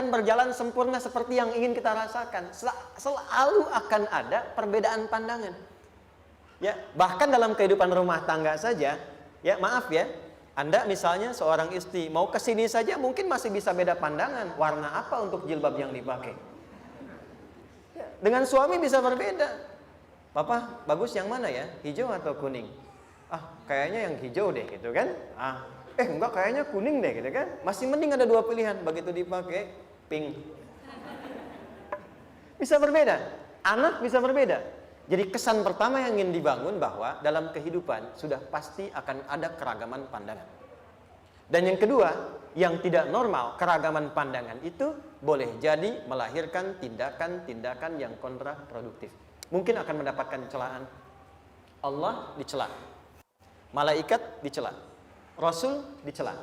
akan berjalan sempurna seperti yang ingin kita rasakan. Selalu akan ada perbedaan pandangan. Ya, bahkan dalam kehidupan rumah tangga saja, ya maaf ya, Anda misalnya seorang istri mau ke sini saja mungkin masih bisa beda pandangan, warna apa untuk jilbab yang dipakai. Ya, dengan suami bisa berbeda. Papa, bagus yang mana ya? Hijau atau kuning? Ah, kayaknya yang hijau deh gitu kan. Enggak, kayaknya kuning deh gitu kan. Masih mending ada dua pilihan, begitu dipakai pink. Bisa berbeda. Anak bisa berbeda. Jadi kesan pertama yang ingin dibangun bahwa dalam kehidupan sudah pasti akan ada keragaman pandangan. Dan yang kedua, yang tidak normal, keragaman pandangan itu boleh jadi melahirkan tindakan-tindakan yang kontraproduktif. Mungkin akan mendapatkan celaan. Allah dicela, malaikat dicela, Rasul dicela,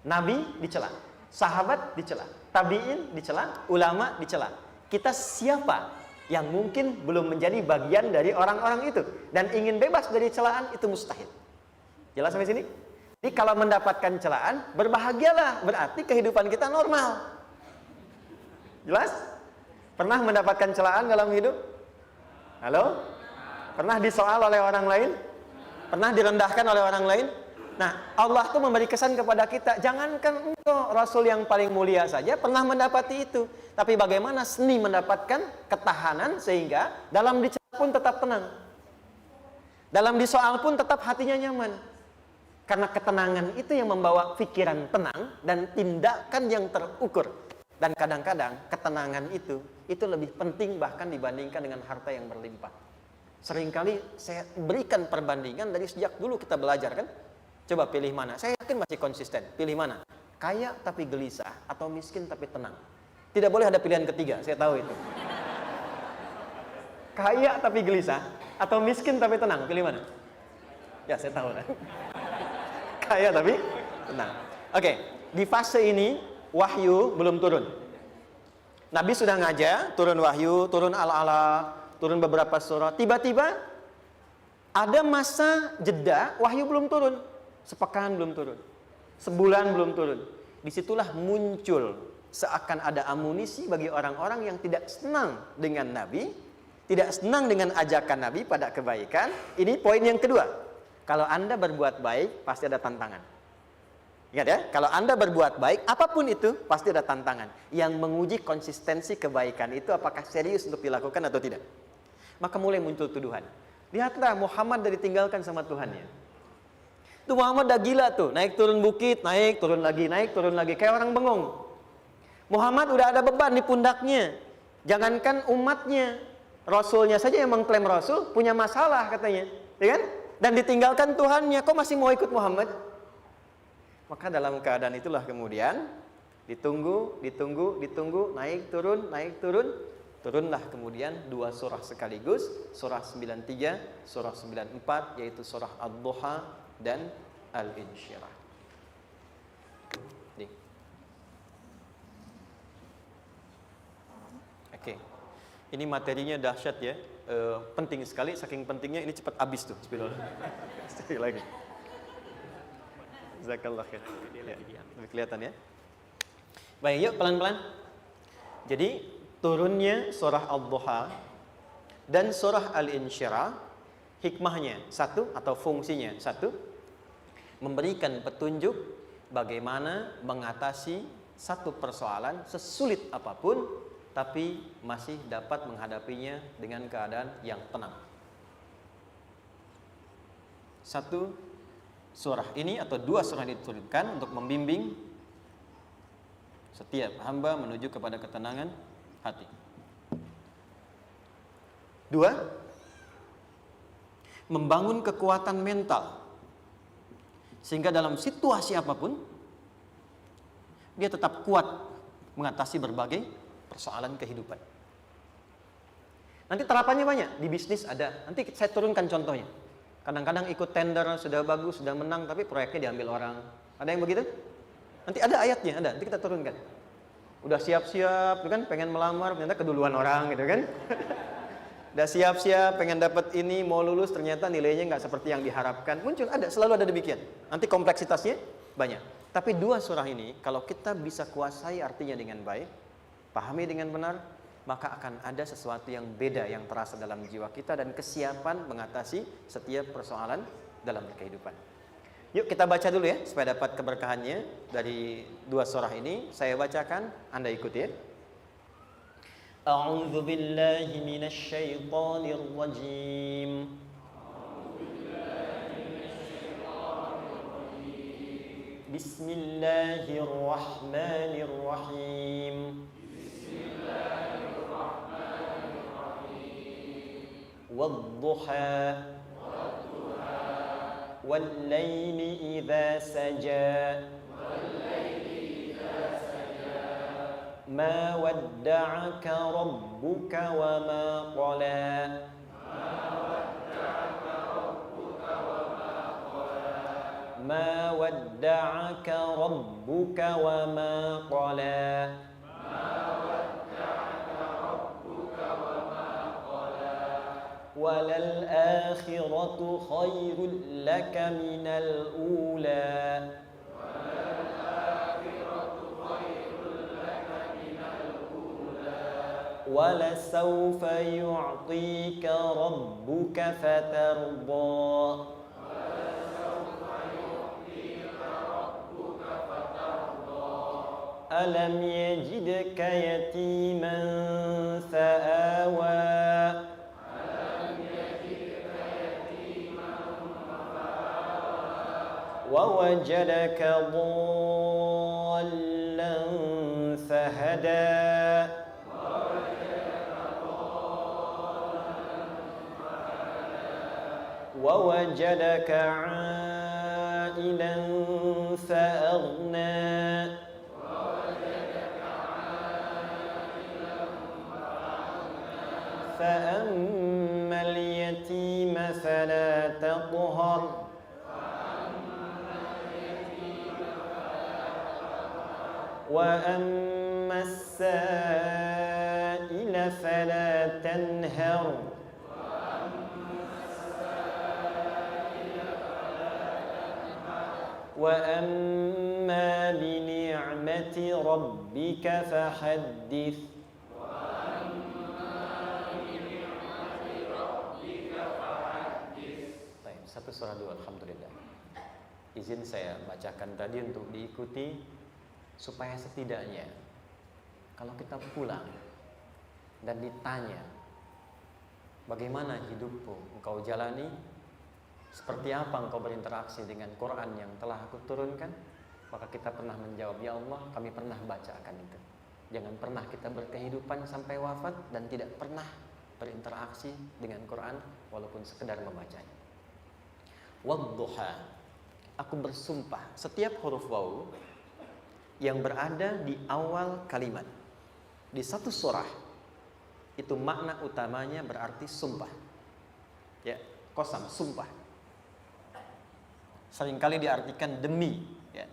Nabi dicela, sahabat dicela, tabi'in dicela, ulama dicela. Kita siapa yang mungkin belum menjadi bagian dari orang-orang itu dan ingin bebas dari celaan? Itu mustahil. Jelas sampai sini? Jadi kalau mendapatkan celaan, berbahagialah, berarti kehidupan kita normal. Jelas? Pernah mendapatkan celaan dalam hidup? Halo? Pernah disoal oleh orang lain? Pernah direndahkan oleh orang lain? Nah, Allah tuh memberi kesan kepada kita, jangankan engkau Rasul yang paling mulia saja pernah mendapati itu. Tapi bagaimana seni mendapatkan ketahanan sehingga dalam dicela pun tetap tenang, dalam disoal pun tetap hatinya nyaman. Karena ketenangan itu yang membawa pikiran tenang dan tindakan yang terukur. Dan kadang-kadang ketenangan itu lebih penting bahkan dibandingkan dengan harta yang berlimpah. Seringkali saya berikan perbandingan dari sejak dulu kita belajar kan. Coba pilih mana? Saya yakin masih konsisten. Pilih mana? Kaya tapi gelisah atau miskin tapi tenang. Tidak boleh ada pilihan ketiga, saya tahu itu. Kaya tapi gelisah atau miskin tapi tenang, pilih mana? Ya, saya tahu lah. Kaya tapi tenang. Oke, di fase ini wahyu belum turun. Nabi sudah ngajar, turun wahyu, turun al-alaq, turun beberapa surah. Tiba-tiba ada masa jeda, wahyu belum turun. Sepekan belum turun, sebulan belum turun. Disitulah muncul seakan ada amunisi bagi orang-orang yang tidak senang dengan Nabi, tidak senang dengan ajakan Nabi pada kebaikan. Ini poin yang kedua. Kalau Anda berbuat baik, pasti ada tantangan. Ingat ya, kalau Anda berbuat baik, apapun itu, pasti ada tantangan. Yang menguji konsistensi kebaikan itu apakah serius untuk dilakukan atau tidak. Maka mulai muncul tuduhan. Lihatlah Muhammad dari ditinggalkan sama Tuhannya. Itu Muhammad dah gila tuh, naik turun bukit, naik turun lagi, kayak orang bengong. Muhammad udah ada beban di pundaknya. Jangankan umatnya, Rasulnya saja yang mengklaim Rasul punya masalah katanya, ya kan? Dan ditinggalkan Tuhannya, kok masih mau ikut Muhammad? Maka dalam keadaan itulah kemudian ditunggu, naik turun, turunlah kemudian dua surah sekaligus, surah 93, surah 94, yaitu surah Ad-Duha dan Al-Insyirah. Oke. Ini materinya dahsyat ya. Penting sekali, saking pentingnya ini cepat habis tuh. Sekali lagi. Jazakallah khair. Lebih kelihatan ya. Baik, yuk pelan-pelan. Jadi turunnya surah Ad-Duha dan surah Al-Insyirah, hikmahnya satu atau fungsinya satu, memberikan petunjuk bagaimana mengatasi satu persoalan sesulit apapun, tapi masih dapat menghadapinya dengan keadaan yang tenang. Satu surah ini atau dua surah ini diturunkan untuk membimbing setiap hamba menuju kepada ketenangan hati. Dua, membangun kekuatan mental sehingga dalam situasi apapun dia tetap kuat mengatasi berbagai persoalan kehidupan. Nanti terapannya banyak, di bisnis ada. Nanti saya turunkan contohnya. Kadang-kadang ikut tender, sudah bagus, sudah menang, tapi proyeknya diambil orang. Ada yang begitu? Nanti ada ayatnya, ada. Nanti kita turunkan. Udah siap-siap, kan pengen melamar, ternyata keduluan orang, gitu kan? Udah siap-siap, pengen dapat ini, mau lulus, ternyata nilainya nggak seperti yang diharapkan. Muncul, ada, selalu ada demikian. Nanti kompleksitasnya banyak. Tapi dua surah ini kalau kita bisa kuasai artinya dengan baik, pahami dengan benar, maka akan ada sesuatu yang beda yang terasa dalam jiwa kita dan kesiapan mengatasi setiap persoalan dalam kehidupan. Yuk kita baca dulu ya supaya dapat keberkahannya dari dua surah ini. Saya bacakan, Anda ikuti ya. A'udzu billahi minasy syaithanir rajim. Bismillahirrahmanirrahim. Wadduha wal-laili idza saja ma wadda'aka rabbuka wa ma qala ما ودعك ربك وما قلى وللآخرة خير لك من الأولى ولسوف يعطيك ربك فترضى ألم يجدك يتيما فآوى ووجدك ضالا فهدى ووجدك عائلا فأغنى فأما اليتيم فلا تقهر وأما السائل فلا تنهر وأما بنعمة ربك فحدث. Satu surah dua, alhamdulillah. Izin saya bacakan tadi untuk diikuti supaya setidaknya kalau kita pulang dan ditanya bagaimana hidupmu engkau jalani, seperti apa engkau berinteraksi dengan Quran yang telah aku turunkan, maka kita pernah menjawab, ya Allah kami pernah baca akan itu. Jangan pernah kita berkehidupan sampai wafat dan tidak pernah berinteraksi dengan Quran walaupun sekedar membacanya. Wadduha, aku bersumpah. Setiap huruf waw yang berada di awal kalimat di satu surah itu makna utamanya berarti sumpah. Ya, qasam, sumpah. Seringkali diartikan demi, ya.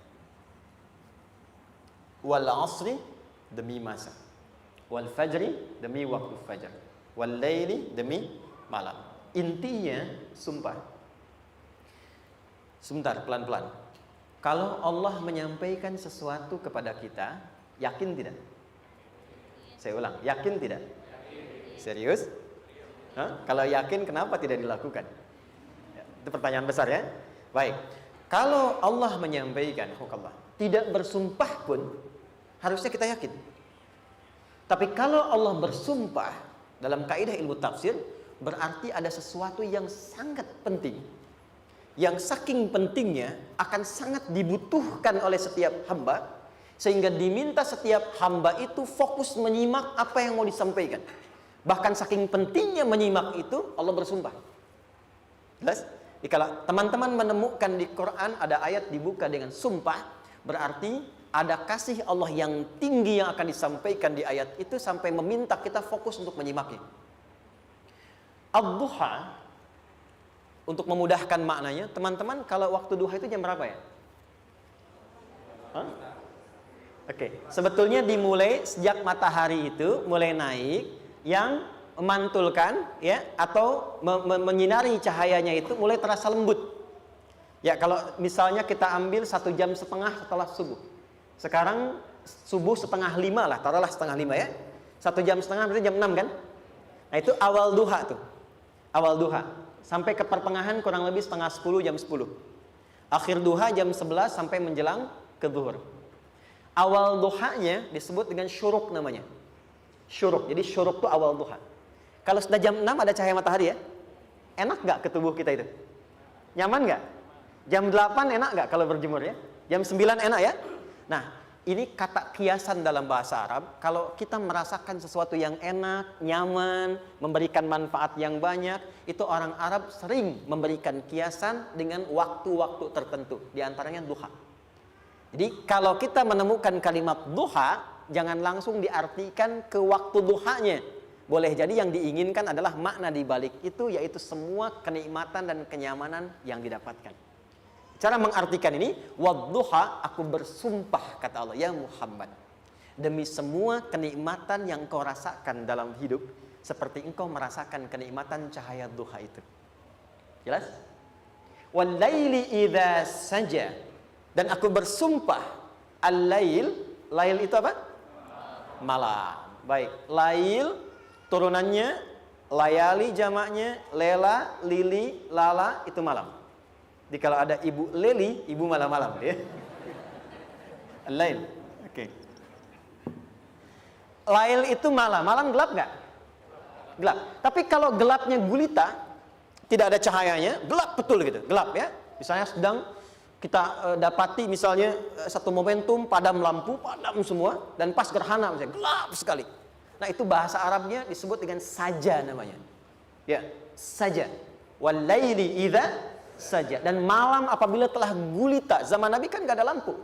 Wal asri, demi masa. Wal fajri, demi waktu fajar. Wal laili, demi malam. Intinya sumpah. Sebentar, pelan-pelan. Kalau Allah menyampaikan sesuatu kepada kita, yakin tidak? Saya ulang, yakin tidak? Serius? Hah? Kalau yakin, kenapa tidak dilakukan? Ya, itu pertanyaan besar ya. Baik, kalau Allah menyampaikan, tidak bersumpah pun, harusnya kita yakin. Tapi kalau Allah bersumpah, dalam kaidah ilmu tafsir, berarti ada sesuatu yang sangat penting, yang saking pentingnya akan sangat dibutuhkan oleh setiap hamba, sehingga diminta setiap hamba itu fokus menyimak apa yang mau disampaikan. Bahkan saking pentingnya menyimak itu, Allah bersumpah. Jelas? Kalau teman-teman menemukan di Quran ada ayat dibuka dengan sumpah, berarti ada kasih Allah yang tinggi yang akan disampaikan di ayat itu sampai meminta kita fokus untuk menyimaknya. Ad-duha, untuk memudahkan maknanya, teman-teman kalau waktu duha itu jam berapa ya? Oke, sebetulnya dimulai sejak matahari itu mulai naik, yang memantulkan ya atau menyinari cahayanya itu mulai terasa lembut. Ya, kalau misalnya kita ambil 1,5 jam setelah subuh. Sekarang subuh 4:30 lah, taruhlah 4:30 ya. 1,5 jam berarti jam 6 kan? Nah, itu awal duha tuh. Awal duha. Sampai ke pertengahan kurang lebih 9:30, jam 10. Akhir duha jam 11 sampai menjelang ke zuhur. Awal duhanya disebut dengan syuruk namanya. Syuruk. Jadi syuruk itu awal duha. Kalau sudah jam 6 ada cahaya matahari ya. Enak nggak ke tubuh kita itu? Nyaman nggak? Jam 8 enak nggak kalau berjemur ya? Jam 9 enak ya? Nah, ini kata kiasan dalam bahasa Arab. Kalau kita merasakan sesuatu yang enak, nyaman, memberikan manfaat yang banyak, itu orang Arab sering memberikan kiasan dengan waktu-waktu tertentu. Di antaranya duha. Jadi kalau kita menemukan kalimat duha, jangan langsung diartikan ke waktu duhanya. Boleh jadi yang diinginkan adalah makna di balik itu, yaitu semua kenikmatan dan kenyamanan yang didapatkan. Cara mengartikan ini, wadduha, aku bersumpah, kata Allah, ya Muhammad, demi semua kenikmatan yang kau rasakan dalam hidup, seperti engkau merasakan kenikmatan cahaya duha itu. Jelas? Wal-laili idza saja, dan aku bersumpah, al-lail, lail itu apa? Malam. Baik, lail turunannya, layali jamaknya, lela, lili, lala, itu malam. Jadi kalau ada ibu leli, ibu malam-malam ya. Lail. Oke. Lail itu malam. Malam gelap nggak? Gelap. Tapi kalau gelapnya gulita, tidak ada cahayanya, gelap betul gitu. Gelap ya. Misalnya sedang kita dapati misalnya satu momentum padam lampu, padam semua, dan pas gerhana misalnya gelap sekali. Nah, itu bahasa Arabnya disebut dengan saja namanya. Ya, saja. Wal laili idza saja. Dan malam apabila telah gulita. Zaman Nabi kan gak ada lampu,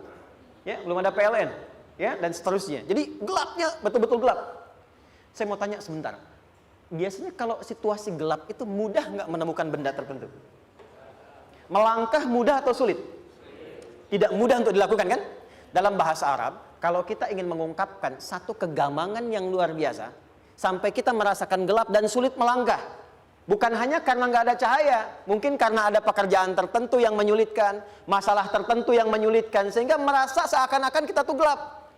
ya, belum ada PLN, ya, dan seterusnya. Jadi gelapnya betul-betul gelap. Saya mau tanya sebentar. Biasanya kalau situasi gelap itu mudah nggak menemukan benda tertentu? Melangkah mudah atau sulit? Tidak mudah untuk dilakukan kan? Dalam bahasa Arab, kalau kita ingin mengungkapkan satu kegamangan yang luar biasa, sampai kita merasakan gelap dan sulit melangkah. Bukan hanya karena nggak ada cahaya, mungkin karena ada pekerjaan tertentu yang menyulitkan, masalah tertentu yang menyulitkan, sehingga merasa seakan-akan kita tuh gelap.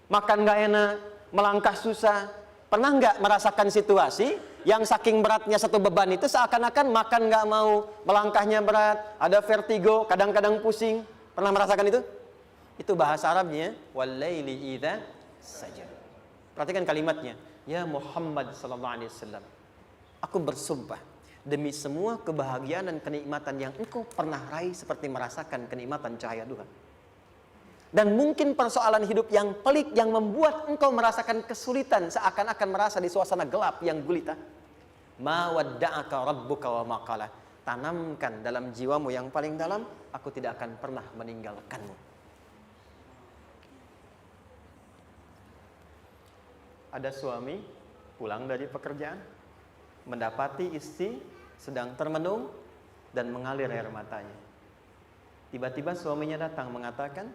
Makan nggak enak, melangkah susah. Pernah nggak merasakan situasi yang saking beratnya satu beban itu seakan-akan makan nggak mau, melangkahnya berat, ada vertigo, kadang-kadang pusing. Pernah merasakan itu? Itu bahasa Arabnya, wal-laili idza saja. Perhatikan kalimatnya, ya Muhammad sallallahu alaihi wasallam. Aku bersumpah demi semua kebahagiaan dan kenikmatan yang engkau pernah raih seperti merasakan kenikmatan cahaya duha. Dan mungkin persoalan hidup yang pelik yang membuat engkau merasakan kesulitan seakan-akan merasa di suasana gelap yang gulita. Ma wadda'aka rabbuka wa ma qala. Tanamkan dalam jiwamu yang paling dalam, aku tidak akan pernah meninggalkanmu. Ada suami pulang dari pekerjaan, mendapati istri sedang termenung dan mengalir air matanya. Tiba-tiba suaminya datang mengatakan,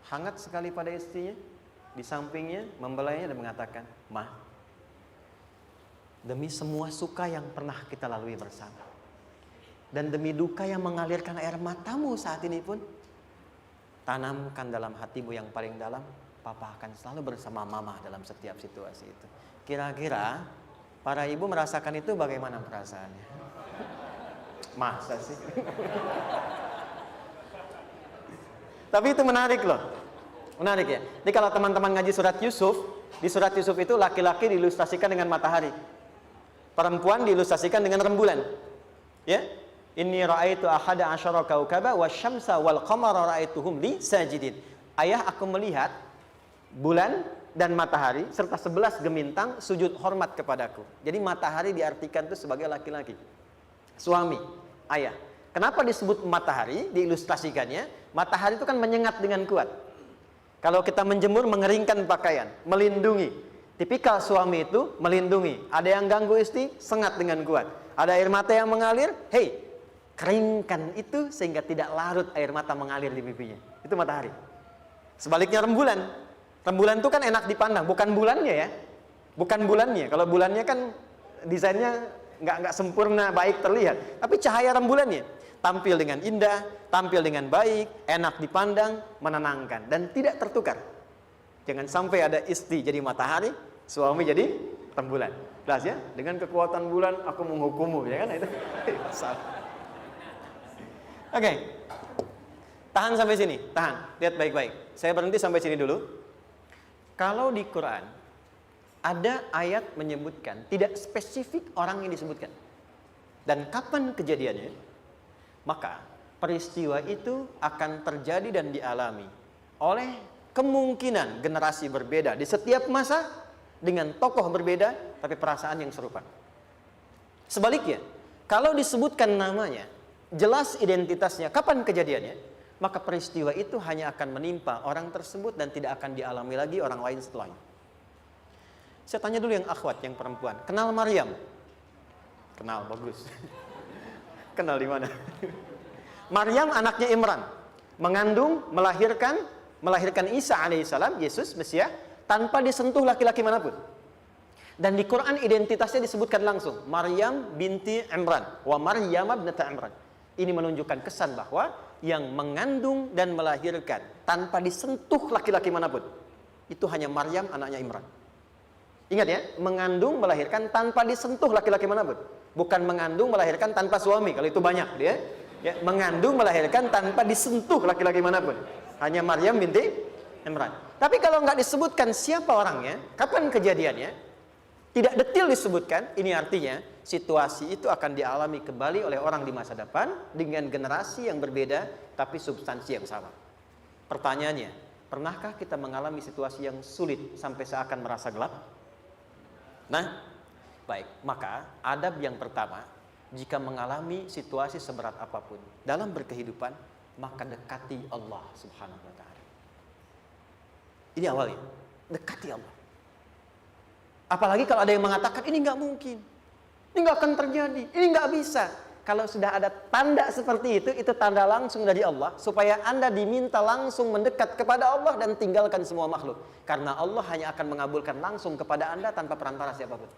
hangat sekali pada istrinya, di sampingnya membelainya dan mengatakan, "Ma, demi semua suka yang pernah kita lalui bersama, dan demi duka yang mengalirkan air matamu saat ini pun, tanamkan dalam hatimu yang paling dalam, Papa akan selalu bersama Mama dalam setiap situasi itu." Kira-kira para ibu merasakan itu bagaimana perasaannya? Masa sih? Tapi itu menarik loh. Menarik ya. Jadi kalau teman-teman ngaji surat Yusuf, di surat Yusuf itu laki-laki diilustrasikan dengan matahari, perempuan diilustrasikan dengan rembulan. Ya. Inni ra'aitu ahada asyara kaukaba wasyamsa wal qamara ra'aituhum li sajidin. Ayah, aku melihat bulan dan matahari serta 11 gemintang sujud hormat kepadaku. Jadi matahari diartikan itu sebagai laki-laki, suami, ayah. Kenapa disebut matahari? Diilustrasikannya, matahari itu kan menyengat dengan kuat. Kalau kita menjemur, mengeringkan pakaian, melindungi. Tipikal suami itu melindungi. Ada yang ganggu istri, sengat dengan kuat. Ada air mata yang mengalir, hei, keringkan itu sehingga tidak larut air mata mengalir di pipinya. Itu matahari. Sebaliknya rembulan. Rembulan itu kan enak dipandang, bukan bulannya ya. Bukan bulannya. Kalau bulannya kan desainnya nggak sempurna, baik terlihat. Tapi cahaya rembulannya. tampil dengan indah, tampil dengan baik, enak dipandang, menenangkan, dan tidak tertukar. Jangan sampai ada istri jadi matahari, suami jadi rembulan. Jelas ya? Dengan kekuatan bulan aku menghukummu, ya kan? Itu salah. Oke. Tahan sampai sini, tahan. Lihat baik-baik. Saya berhenti sampai sini dulu. Kalau di Quran ada ayat menyebutkan, tidak spesifik orang yang disebutkan. Dan kapan kejadiannya? Maka peristiwa itu akan terjadi dan dialami oleh kemungkinan generasi berbeda di setiap masa dengan tokoh berbeda tapi perasaan yang serupa. Sebaliknya, kalau disebutkan namanya, jelas identitasnya, kapan kejadiannya, maka peristiwa itu hanya akan menimpa orang tersebut dan tidak akan dialami lagi orang lain setelahnya. Saya tanya dulu yang akhwat, yang perempuan, kenal Maryam? Kenal, bagus. Kenal di mana? Maryam anaknya Imran, mengandung, melahirkan Isa alaihissalam, Yesus Mesias, tanpa disentuh laki-laki manapun. Dan di Quran identitasnya disebutkan langsung, Maryam binti Imran, wa Maryam ibnata Imran. Ini menunjukkan kesan bahwa yang mengandung dan melahirkan tanpa disentuh laki-laki manapun, itu hanya Maryam anaknya Imran. Ingat ya, mengandung, melahirkan tanpa disentuh laki-laki manapun. Bukan mengandung, melahirkan tanpa suami, kalau itu banyak dia. Ya, mengandung, melahirkan tanpa disentuh laki-laki manapun. Hanya Maryam binti Imran. Tapi kalau nggak disebutkan siapa orangnya, kapan kejadiannya, tidak detail disebutkan, ini artinya situasi itu akan dialami kembali oleh orang di masa depan dengan generasi yang berbeda, tapi substansi yang sama. Pertanyaannya, pernahkah kita mengalami situasi yang sulit sampai seakan merasa gelap? Nah, baik, maka adab yang pertama, jika mengalami situasi seberat apapun dalam berkehidupan, maka dekati Allah Subhanahu wa ta'ala. Ini awalnya, dekati Allah. Apalagi kalau ada yang mengatakan ini nggak mungkin, ini nggak akan terjadi, ini nggak bisa. Kalau sudah ada tanda seperti itu tanda langsung dari Allah, supaya Anda diminta langsung mendekat kepada Allah dan tinggalkan semua makhluk. Karena Allah hanya akan mengabulkan langsung kepada Anda tanpa perantara siapapun.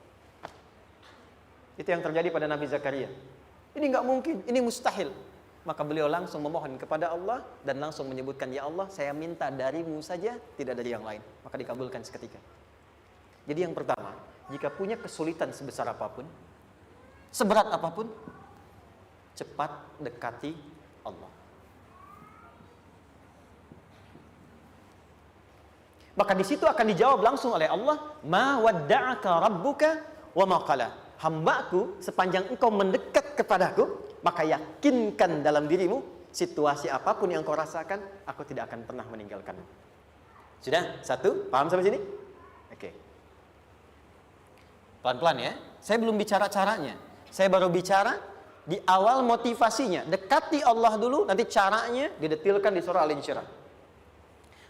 Itu yang terjadi pada Nabi Zakaria. Ini nggak mungkin, ini mustahil. Maka beliau langsung memohon kepada Allah dan langsung menyebutkan, ya Allah, saya minta darimu saja, tidak dari yang lain. Maka dikabulkan seketika. Jadi yang pertama, jika punya kesulitan sebesar apapun, seberat apapun, cepat dekati Allah. Maka di situ akan dijawab langsung oleh Allah, ma wadda'aka rabbuka wa ma qala. Hambaku, sepanjang engkau mendekat kepadaku, maka yakinkan dalam dirimu, situasi apapun yang kau rasakan, aku tidak akan pernah meninggalkanmu. Sudah? Satu? Paham sampai sini? Oke. Pelan-pelan ya. Saya belum bicara caranya. Saya baru bicara di awal motivasinya. Dekati Allah dulu, nanti caranya didetilkan di surah Al-Insyirah.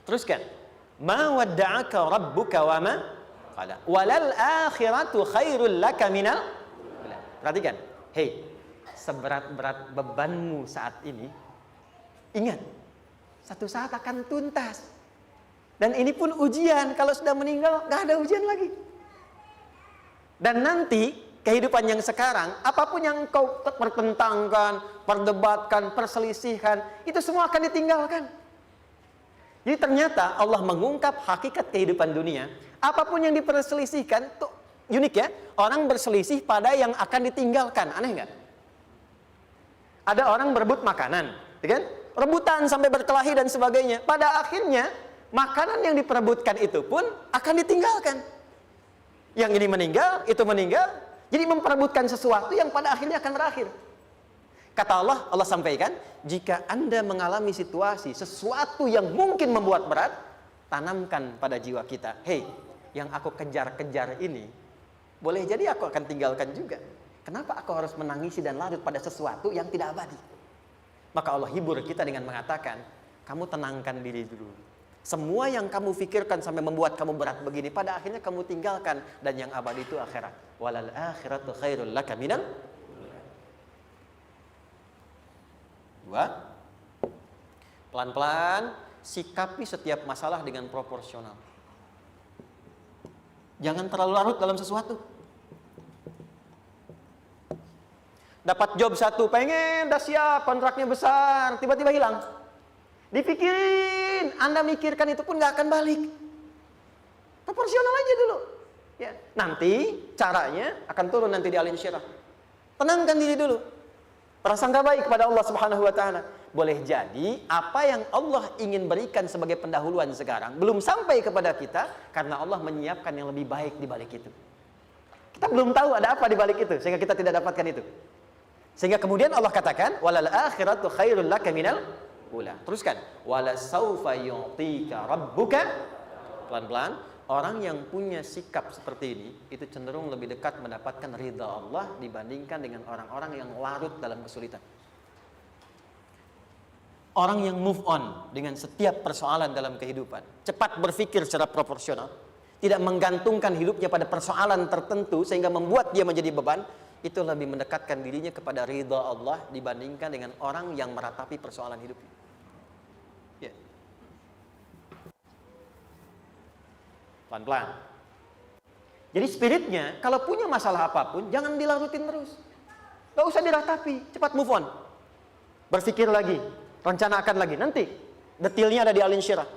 Teruskan. Ma wadda'aka rabbuka wa ma qala. Walal akhiratu khairul laka minal. Perhatikan. Hei, seberat-berat bebanmu saat ini, ingat, satu saat akan tuntas. Dan ini pun ujian. Kalau sudah meninggal, gak ada ujian lagi. Dan nanti kehidupan yang sekarang, apapun yang kau pertentangkan, perdebatkan, perselisihkan, itu semua akan ditinggalkan. Jadi ternyata Allah mengungkap hakikat kehidupan dunia. Apapun yang diperselisihkan, tuh unik ya. Orang berselisih pada yang akan ditinggalkan. Aneh nggak? Ada orang berebut makanan, ya kan? Rebutan sampai berkelahi dan sebagainya. Pada akhirnya, makanan yang diperebutkan itu pun akan ditinggalkan. Yang ini meninggal, itu meninggal. Jadi memperebutkan sesuatu yang pada akhirnya akan berakhir. Kata Allah, Allah sampaikan, jika Anda mengalami situasi, sesuatu yang mungkin membuat berat, tanamkan pada jiwa kita, hei, yang aku kejar-kejar ini, boleh jadi aku akan tinggalkan juga. Kenapa aku harus menangisi dan larut pada sesuatu yang tidak abadi? Maka Allah hibur kita dengan mengatakan, kamu tenangkan diri dulu. Semua yang kamu pikirkan sampai membuat kamu berat begini, pada akhirnya kamu tinggalkan. Dan yang abadi itu akhirat. Walal akhiratu khairul laka minal. Dua, pelan-pelan sikapi setiap masalah dengan proporsional. Jangan terlalu larut dalam sesuatu. Dapat job satu, pengen, dah siap, kontraknya besar, tiba-tiba hilang. Dipikirin, Anda mikirkan itu pun nggak akan balik. Proporsional aja dulu. Ya, nanti caranya akan turun nanti di alim syirah. Tenangkan diri dulu. Prasangka baik kepada Allah Subhanahu wa taala. Boleh jadi apa yang Allah ingin berikan sebagai pendahuluan sekarang belum sampai kepada kita karena Allah menyiapkan yang lebih baik di balik itu. Kita belum tahu ada apa di balik itu sehingga kita tidak dapatkan itu. Sehingga kemudian Allah katakan walal akhiratu khairul laka minal ula. Teruskan wala saufa yu'tika rabbuka. Pelan-pelan. Orang yang punya sikap seperti ini itu cenderung lebih dekat mendapatkan ridha Allah dibandingkan dengan orang-orang yang larut dalam kesulitan. Orang yang move on dengan setiap persoalan dalam kehidupan, cepat berpikir secara proporsional, tidak menggantungkan hidupnya pada persoalan tertentu sehingga membuat dia menjadi beban, itu lebih mendekatkan dirinya kepada ridha Allah dibandingkan dengan orang yang meratapi persoalan hidupnya. Ya. Pelan-pelan. Jadi spiritnya, kalau punya masalah apapun, jangan dilarutin terus. Gak usah diratapi, cepat move on. Berpikir lagi, rencanakan lagi. Nanti, detailnya ada di Al Insyirah.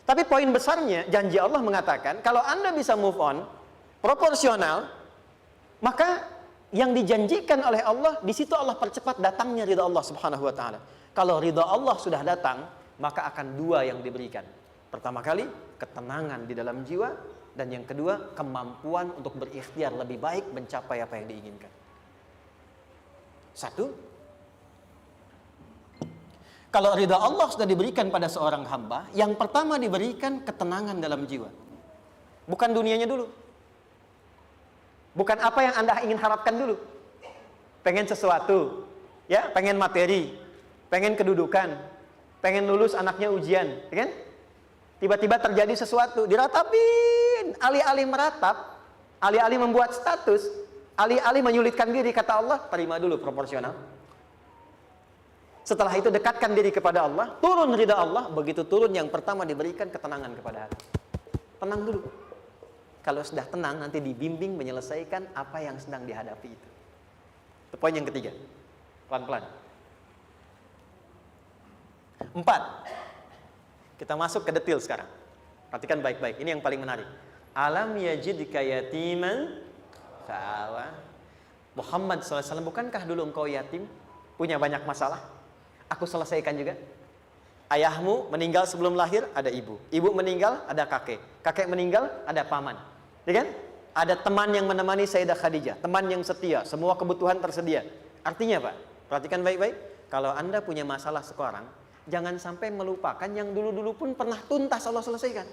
Tapi poin besarnya, janji Allah mengatakan, kalau Anda bisa move on, proporsional, maka yang dijanjikan oleh Allah, di situ Allah percepat datangnya ridha Allah Subhanahu wa taala. Kalau ridha Allah sudah datang, maka akan dua yang diberikan. Pertama kali, ketenangan di dalam jiwa, dan yang kedua, kemampuan untuk berikhtiar lebih baik mencapai apa yang diinginkan. Satu, kalau ridha Allah sudah diberikan pada seorang hamba, yang pertama diberikan ketenangan dalam jiwa. Bukan dunianya dulu. Bukan apa yang Anda ingin harapkan dulu. Pengen sesuatu, ya, pengen materi, pengen kedudukan, pengen lulus anaknya ujian, ya kan? Tiba-tiba terjadi sesuatu, diratapin, alih-alih meratap, alih-alih membuat status, alih-alih menyulitkan diri, kata Allah, terima dulu proporsional. Setelah itu dekatkan diri kepada Allah, turun ridha Allah, begitu turun yang pertama diberikan ketenangan kepada hati. Tenang dulu. Kalau sudah tenang, nanti dibimbing menyelesaikan apa yang sedang dihadapi itu. Itu poin yang ketiga. Pelan-pelan. 4. Kita masuk ke detail sekarang. Perhatikan baik-baik. Ini yang paling menarik. Alam yajidka yatiman fa'awa. Muhammad SAW, bukankah dulu engkau yatim? Punya banyak masalah? Aku selesaikan juga. Ayahmu meninggal sebelum lahir, ada ibu. Ibu meninggal, ada kakek. Kakek meninggal, ada paman. Ya kan? Ada teman yang menemani Sayyidah Khadijah. Teman yang setia. Semua kebutuhan tersedia. Artinya Pak, perhatikan baik-baik. Kalau Anda punya masalah sekarang, jangan sampai melupakan yang dulu-dulu pun pernah tuntas Allah selesaikan.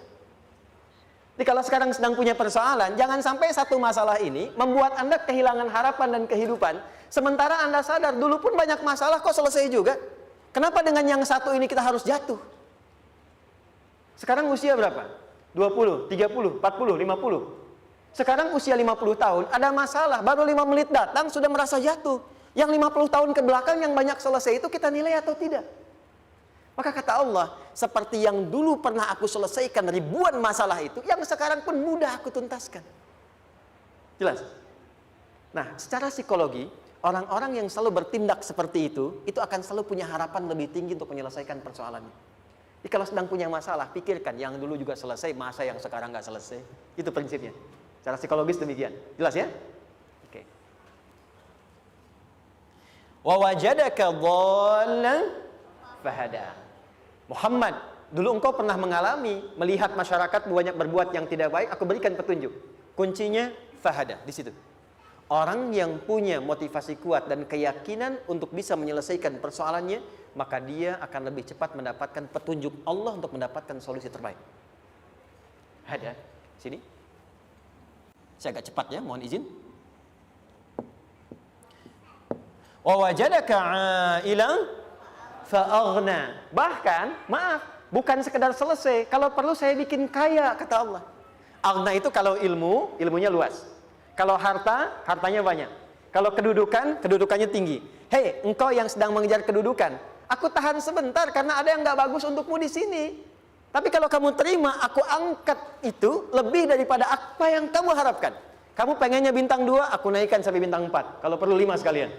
Jadi kalau sekarang sedang punya persoalan, jangan sampai satu masalah ini membuat Anda kehilangan harapan dan kehidupan. Sementara Anda sadar, dulu pun banyak masalah kok selesai juga. Kenapa dengan yang satu ini kita harus jatuh? Sekarang usia berapa? 20, 30, 40, 50. Sekarang usia 50 tahun, ada masalah, baru 5 menit datang sudah merasa jatuh. Yang 50 tahun ke belakang yang banyak selesai itu kita nilai atau tidak? Maka kata Allah, seperti yang dulu pernah aku selesaikan ribuan masalah itu, yang sekarang pun mudah aku tuntaskan. Jelas? Nah, secara psikologi, orang-orang yang selalu bertindak seperti itu akan selalu punya harapan lebih tinggi untuk menyelesaikan persoalannya. Jadi kalau sedang punya masalah, pikirkan yang dulu juga selesai, masa yang sekarang nggak selesai. Itu prinsipnya. Secara psikologis demikian. Jelas ya? Oke. Wa wajadaka dhallan fahada. Muhammad, dulu engkau pernah mengalami melihat masyarakat banyak berbuat yang tidak baik, aku berikan petunjuk. Kuncinya fahada di situ. Orang yang punya motivasi kuat dan keyakinan untuk bisa menyelesaikan persoalannya, maka dia akan lebih cepat mendapatkan petunjuk Allah untuk mendapatkan solusi terbaik. Ada sini. Saya agak cepat ya, mohon izin. Wa wajadaka 'ailan fa'aghna. Bahkan, maaf, bukan sekedar selesai, kalau perlu saya bikin kaya, kata Allah. Aghna itu kalau ilmunya luas. Kalau harta, hartanya banyak. Kalau kedudukan, kedudukannya tinggi. Hei, engkau yang sedang mengejar kedudukan, aku tahan sebentar karena ada yang gak bagus untukmu di sini. Tapi kalau kamu terima, aku angkat itu lebih daripada apa yang kamu harapkan. Kamu pengennya bintang 2, aku naikkan sampai bintang 4. Kalau perlu 5 sekalian.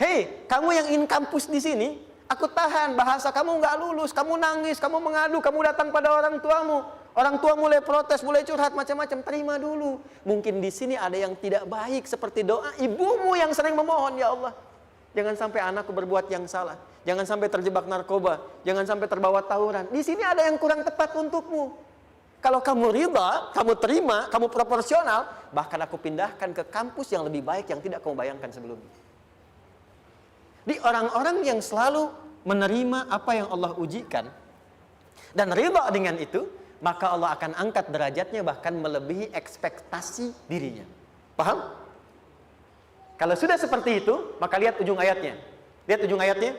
Hei, kamu yang ingin kampus di sini, aku tahan, bahasa kamu nggak lulus, kamu nangis, kamu mengadu, kamu datang pada orang tuamu. Orang tua mulai protes, mulai curhat, macam-macam. Terima dulu. Mungkin di sini ada yang tidak baik, seperti doa ibumu yang sering memohon, ya Allah, jangan sampai anakku berbuat yang salah. Jangan sampai terjebak narkoba. Jangan sampai terbawa tawuran. Di sini ada yang kurang tepat untukmu. Kalau kamu ridha, kamu terima, kamu proporsional, bahkan aku pindahkan ke kampus yang lebih baik yang tidak kamu bayangkan sebelumnya. Di orang-orang yang selalu menerima apa yang Allah ujikan dan ridha dengan itu, maka Allah akan angkat derajatnya bahkan melebihi ekspektasi dirinya. Paham? Kalau sudah seperti itu, maka lihat ujung ayatnya. Lihat ujung ayatnya.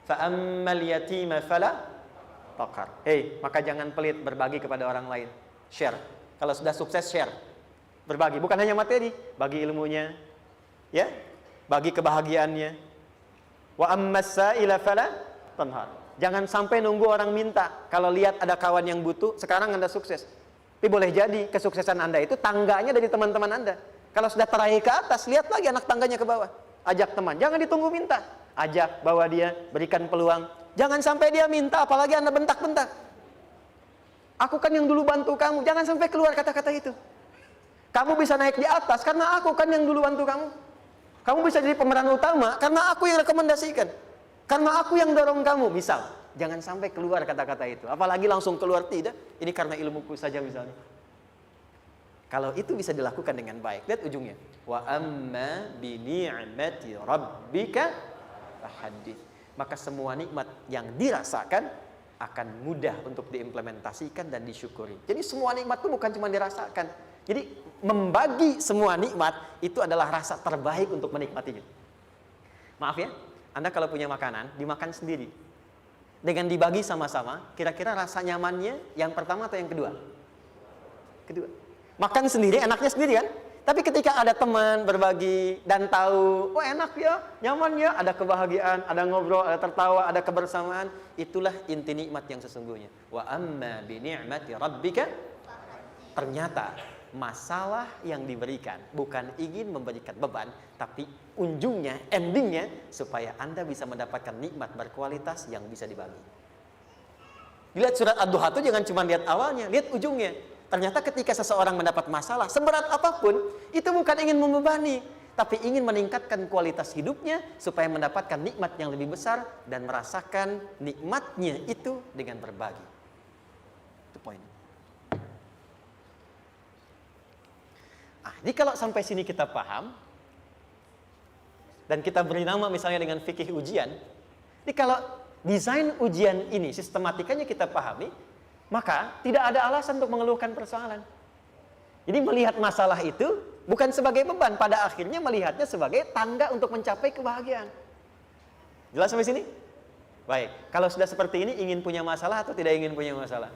Fa'ammal yatima fala taqhar. Hei, maka jangan pelit berbagi kepada orang lain. Share. Kalau sudah sukses, share. Berbagi, bukan hanya materi, bagi ilmunya, ya, bagi kebahagiaannya. Wa ammas sa'ila fala tanhar. Jangan sampai nunggu orang minta. Kalau lihat ada kawan yang butuh, sekarang Anda sukses. Tapi boleh jadi kesuksesan Anda itu tangganya dari teman-teman Anda. Kalau sudah teraih ke atas, lihat lagi anak tangganya ke bawah. Ajak teman, jangan ditunggu minta. Ajak, bawa dia, berikan peluang. Jangan sampai dia minta, apalagi Anda bentak-bentak. Aku kan yang dulu bantu kamu, jangan sampai keluar kata-kata itu. Kamu bisa naik di atas karena aku kan yang dulu bantu kamu. Kamu bisa jadi pemeran utama karena aku yang rekomendasikan. Karena aku yang dorong kamu, misal. Jangan sampai keluar kata-kata itu. Apalagi langsung keluar, tidak. Ini karena ilmuku saja misalnya. Kalau itu bisa dilakukan dengan baik. Lihat ujungnya. Wa amma bi ni'mati rabbika fahaddits. Maka semua nikmat yang dirasakan akan mudah untuk diimplementasikan dan disyukuri. Jadi semua nikmat itu bukan cuma dirasakan. Jadi membagi semua nikmat itu adalah rasa terbaik untuk menikmatinya. Maaf ya, Anda kalau punya makanan, dimakan sendiri. Dengan dibagi sama-sama, kira-kira rasa nyamannya yang pertama atau yang kedua? Kedua. Makan sendiri, enaknya sendiri kan? Tapi ketika ada teman berbagi dan tahu, oh enak ya, nyaman ya, ada kebahagiaan, ada ngobrol, ada tertawa, ada kebersamaan, itulah inti nikmat yang sesungguhnya. Wa amma bi ni'mati rabbika. Ternyata masalah yang diberikan bukan ingin memberikan beban, tapi ujungnya, endingnya supaya Anda bisa mendapatkan nikmat berkualitas yang bisa dibagi. Lihat surat Ad-Duha itu jangan cuma lihat awalnya, lihat ujungnya. Ternyata ketika seseorang mendapat masalah, seberat apapun, itu bukan ingin membebani, tapi ingin meningkatkan kualitas hidupnya supaya mendapatkan nikmat yang lebih besar dan merasakan nikmatnya itu dengan berbagi. Itu poinnya. Jadi kalau sampai sini kita paham, dan kita beri nama misalnya dengan fikih ujian, jadi kalau desain ujian ini sistematikanya kita pahami, maka tidak ada alasan untuk mengeluhkan persoalan. Jadi melihat masalah itu bukan sebagai beban, pada akhirnya melihatnya sebagai tangga untuk mencapai kebahagiaan. Jelas sampai sini? Baik, kalau sudah seperti ini, ingin punya masalah atau tidak ingin punya masalah?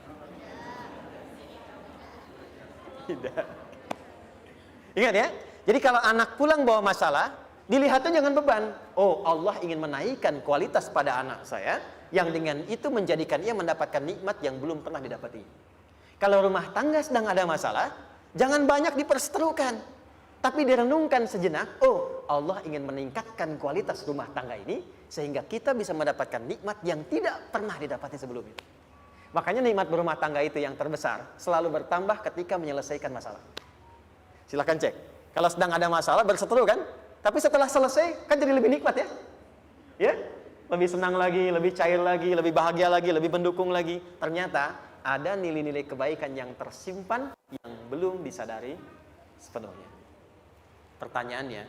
Tidak. Ingat ya, jadi kalau anak pulang bawa masalah, dilihatnya jangan beban. Oh, Allah ingin menaikkan kualitas pada anak saya, yang dengan itu menjadikan ia mendapatkan nikmat yang belum pernah didapati. Kalau rumah tangga sedang ada masalah, jangan banyak diperseterukan, tapi direnungkan sejenak. Oh, Allah ingin meningkatkan kualitas rumah tangga ini, sehingga kita bisa mendapatkan nikmat yang tidak pernah didapati sebelumnya. Makanya nikmat berumah tangga itu yang terbesar, selalu bertambah ketika menyelesaikan masalah. Silahkan cek. Kalau sedang ada masalah berseteru kan? Tapi setelah selesai kan jadi lebih nikmat ya? Ya? Lebih senang lagi, lebih cair lagi, lebih bahagia lagi, lebih mendukung lagi. Ternyata ada nilai-nilai kebaikan yang tersimpan yang belum disadari sepenuhnya. Pertanyaannya,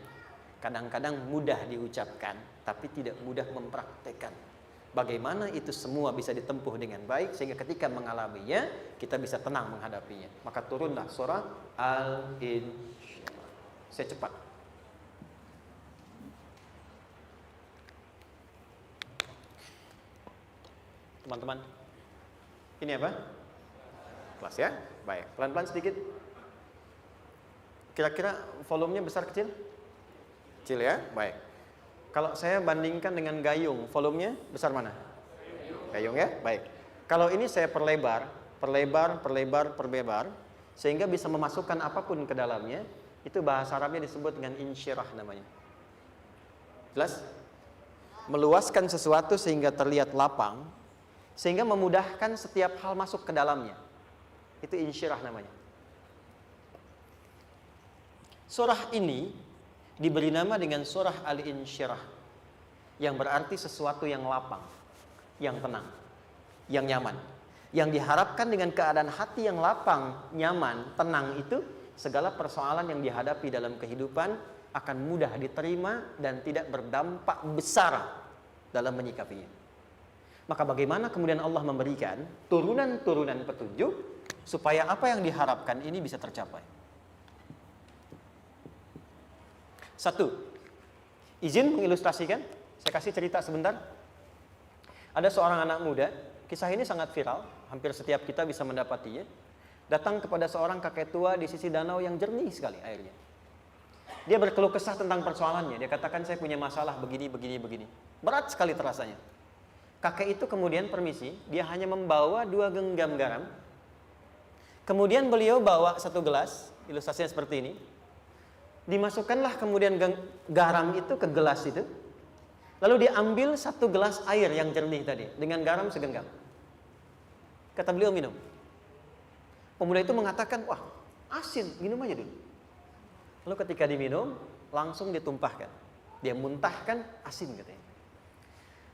kadang-kadang mudah diucapkan tapi tidak mudah mempraktekkan. Bagaimana itu semua bisa ditempuh dengan baik sehingga ketika mengalaminya kita bisa tenang menghadapinya. Maka turunlah surah Al-Insyirah. Saya cepat. Teman-teman, ini apa? Kelas ya? Baik, pelan-pelan sedikit. Kira-kira volumenya besar kecil? Kecil ya? Baik. Kalau saya bandingkan dengan gayung, volumenya besar mana? Gayung ya? Baik. Kalau ini saya perlebar, sehingga bisa memasukkan apapun ke dalamnya, itu bahasa Arabnya disebut dengan insyirah namanya. Jelas? Meluaskan sesuatu sehingga terlihat lapang, sehingga memudahkan setiap hal masuk ke dalamnya. Itu insyirah namanya. Surah ini diberi nama dengan surah Al-Insyirah, yang berarti sesuatu yang lapang, yang tenang, yang nyaman. Yang diharapkan dengan keadaan hati yang lapang, nyaman, tenang itu, segala persoalan yang dihadapi dalam kehidupan akan mudah diterima dan tidak berdampak besar dalam menyikapinya. Maka bagaimana kemudian Allah memberikan turunan-turunan petunjuk supaya apa yang diharapkan ini bisa tercapai? Satu, izin mengilustrasikan, saya kasih cerita sebentar. Ada seorang anak muda, kisah ini sangat viral, hampir setiap kita bisa mendapatinya. Datang kepada seorang kakek tua di sisi danau yang jernih sekali airnya. Dia berkeluh kesah tentang persoalannya. Dia katakan, saya punya masalah begini. Berat sekali terasanya. Kakek itu kemudian permisi, dia hanya membawa 2 genggam garam. Kemudian beliau bawa 1 gelas, ilustrasinya seperti ini. Dimasukkanlah kemudian garam itu ke gelas itu. Lalu diambil 1 gelas air yang jernih tadi, dengan garam segenggam. Kata beliau, minum. Pemuda itu mengatakan, wah asin, minum aja dulu. Lalu ketika diminum, langsung ditumpahkan. Dia muntahkan, asin katanya.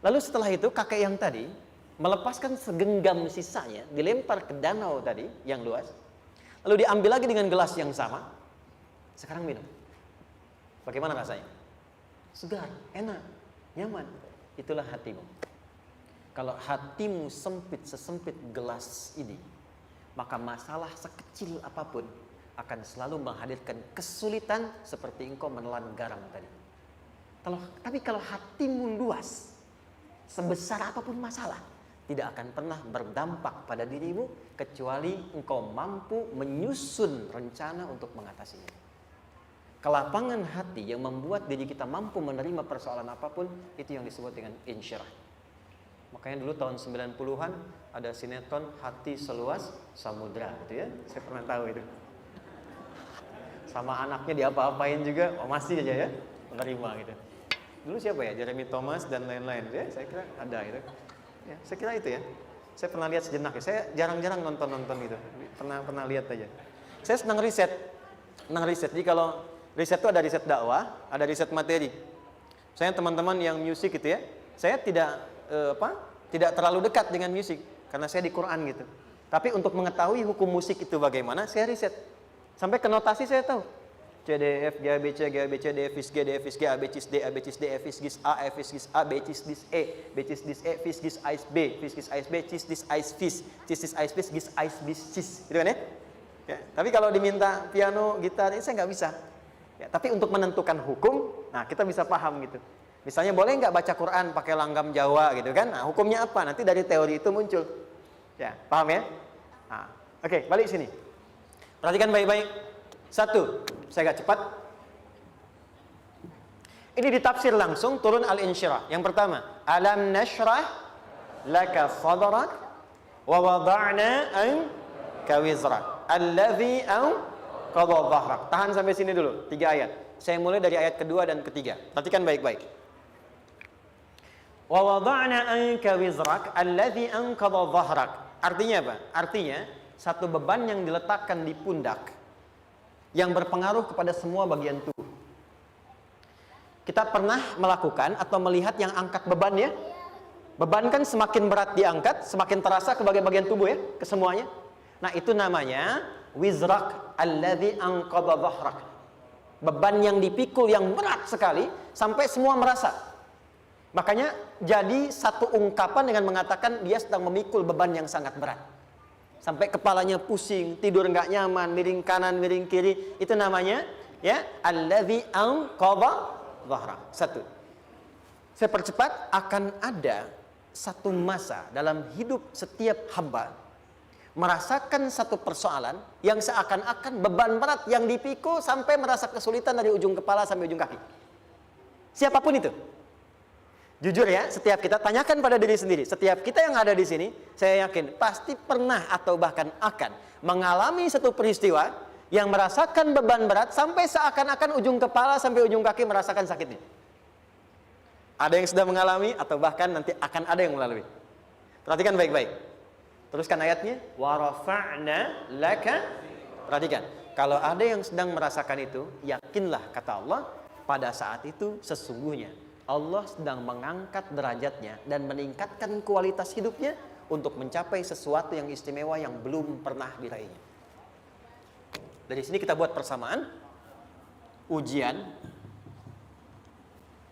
Lalu setelah itu kakek yang tadi melepaskan segenggam sisanya, dilempar ke danau tadi yang luas. Lalu diambil lagi dengan gelas yang sama. Sekarang minum. Bagaimana rasanya? Segar, enak, nyaman. Itulah hatimu. Kalau hatimu sempit sesempit gelas ini, maka masalah sekecil apapun akan selalu menghadirkan kesulitan seperti engkau menelan garam tadi. Tapi kalau hatimu luas, sebesar apapun masalah, tidak akan pernah berdampak pada dirimu kecuali engkau mampu menyusun rencana untuk mengatasinya. Kelapangan hati yang membuat diri kita mampu menerima persoalan apapun, itu yang disebut dengan insyirah. Makanya dulu tahun 90-an ada sinetron Hati Seluas Samudra gitu ya. Saya pernah tahu itu. Sama anaknya diapa-apain juga, masih aja ya menerima gitu. Dulu siapa ya? Jeremy Thomas dan lain-lain ya. Saya kira ada gitu. Ya, saya kira itu ya. Saya pernah lihat sejenak ya. Saya jarang-jarang nonton itu. Pernah lihat aja. Saya senang riset. Jadi kalau riset itu ada riset dakwah, ada riset materi. Saya teman-teman yang musik gitu ya. Saya tidak terlalu dekat dengan musik karena saya di Quran gitu. Tapi untuk mengetahui hukum musik itu bagaimana, saya riset. Sampai ke notasi saya tahu. C, D, F, G, A, B, C, G, A, B, C, D, F, G, D, F, G, A, B, C, D, A, B, C, D, F, G, A, F, G, A, B, C, D, E, B, C, D, E, F, G, A, B, F, G, A, B, C, D, A, F, C, D, A, B, G, A, B, C, gitu kan ya? Ya, tapi kalau diminta piano, gitar, ini saya nggak bisa. Ya, tapi untuk menentukan hukum, nah kita bisa paham gitu. Misalnya boleh nggak baca Quran pakai langgam Jawa gitu kan? Nah hukumnya apa? Nanti dari teori itu muncul. Ya, paham ya? Nah, oke, balik sini. Perhatikan baik-baik. 1, saya agak cepat. Ini ditafsir langsung turun Al-Insyirah. Yang pertama, alam nashrah laka sadrak wa wada'na anka wizrak alladhi anqadha dhahrak. Tahan sampai sini dulu, 3 ayat. Saya mulai dari ayat kedua dan ketiga. Perhatikan baik-baik. Wa wada'na anka wizrak alladhi anqadha dhahrak. Artinya apa? Artinya satu beban yang diletakkan di pundak yang berpengaruh kepada semua bagian tubuh. Kita pernah melakukan atau melihat yang angkat beban ya? Beban kan semakin berat diangkat, semakin terasa ke bagian-bagian tubuh ya, ke semuanya. Nah, itu namanya wizrak alladzi anqadha dhahrak. Beban yang dipikul yang berat sekali sampai semua merasa. Makanya jadi satu ungkapan dengan mengatakan dia sedang memikul beban yang sangat berat. Sampai kepalanya pusing, tidur nggak nyaman, miring kanan, miring kiri, itu namanya ya alladzi anqadha dhahrak. 1. Saya percepat, akan ada satu masa dalam hidup setiap hamba merasakan satu persoalan yang seakan-akan beban berat yang dipikul sampai merasa kesulitan dari ujung kepala sampai ujung kaki. Siapapun itu. Jujur ya, setiap kita tanyakan pada diri sendiri, setiap kita yang ada di sini, saya yakin pasti pernah atau bahkan akan mengalami satu peristiwa yang merasakan beban berat sampai seakan-akan ujung kepala sampai ujung kaki merasakan sakitnya. Ada yang sudah mengalami atau bahkan nanti akan ada yang melalui. Perhatikan baik-baik. Teruskan ayatnya. Wa rafa'na laka. Perhatikan. Kalau ada yang sedang merasakan itu, yakinlah kata Allah, pada saat itu sesungguhnya Allah sedang mengangkat derajatnya dan meningkatkan kualitas hidupnya untuk mencapai sesuatu yang istimewa yang belum pernah diraihnya. Dari sini kita buat persamaan. Ujian.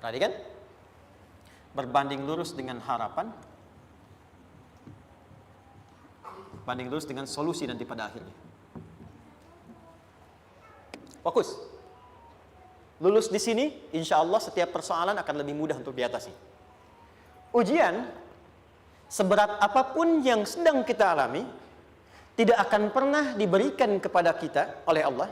Perhatikan. Berbanding lurus dengan harapan. Banding lurus dengan solusi nanti pada akhirnya. Fokus. Lulus di sini, insya Allah setiap persoalan akan lebih mudah untuk diatasi. Ujian, seberat apapun yang sedang kita alami, tidak akan pernah diberikan kepada kita oleh Allah,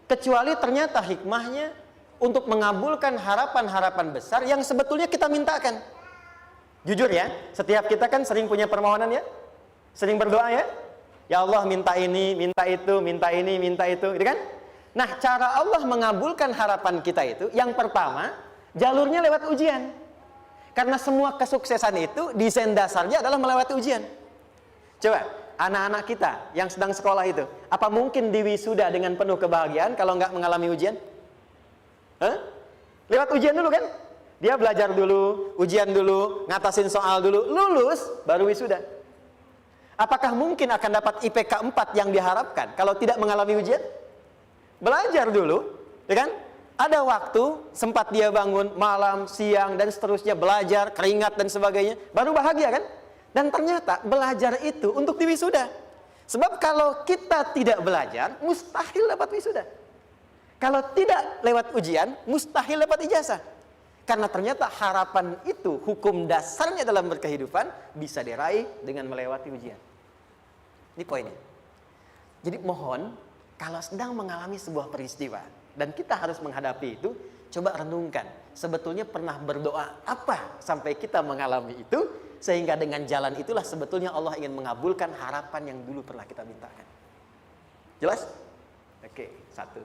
kecuali ternyata hikmahnya untuk mengabulkan harapan-harapan besar yang sebetulnya kita mintakan. Jujur ya, setiap kita kan sering punya permohonan ya, sering berdoa ya. Ya Allah minta ini, minta itu, minta ini, minta itu, gitu kan? Nah, cara Allah mengabulkan harapan kita itu, yang pertama, jalurnya lewat ujian. Karena semua kesuksesan itu, desain dasarnya adalah melewati ujian. Coba, anak-anak kita yang sedang sekolah itu, apa mungkin diwisuda dengan penuh kebahagiaan kalau nggak mengalami ujian? Lewat ujian dulu kan? Dia belajar dulu, ujian dulu, ngatasin soal dulu, lulus, baru wisuda. Apakah mungkin akan dapat IPK 4 yang diharapkan kalau tidak mengalami ujian? Belajar dulu, ya kan? Ada waktu, sempat dia bangun malam, siang, dan seterusnya belajar, keringat dan sebagainya, baru bahagia kan? Dan ternyata belajar itu untuk diwisuda. Sebab kalau kita tidak belajar, mustahil dapat wisuda. Kalau tidak lewat ujian, mustahil dapat ijazah. Karena ternyata harapan itu, hukum dasarnya dalam berkehidupan, bisa diraih dengan melewati ujian. Ini poinnya. Jadi mohon, kalau sedang mengalami sebuah peristiwa dan kita harus menghadapi itu, coba renungkan. Sebetulnya pernah berdoa apa sampai kita mengalami itu, sehingga dengan jalan itulah sebetulnya Allah ingin mengabulkan harapan yang dulu pernah kita mintakan. Jelas? Oke, satu.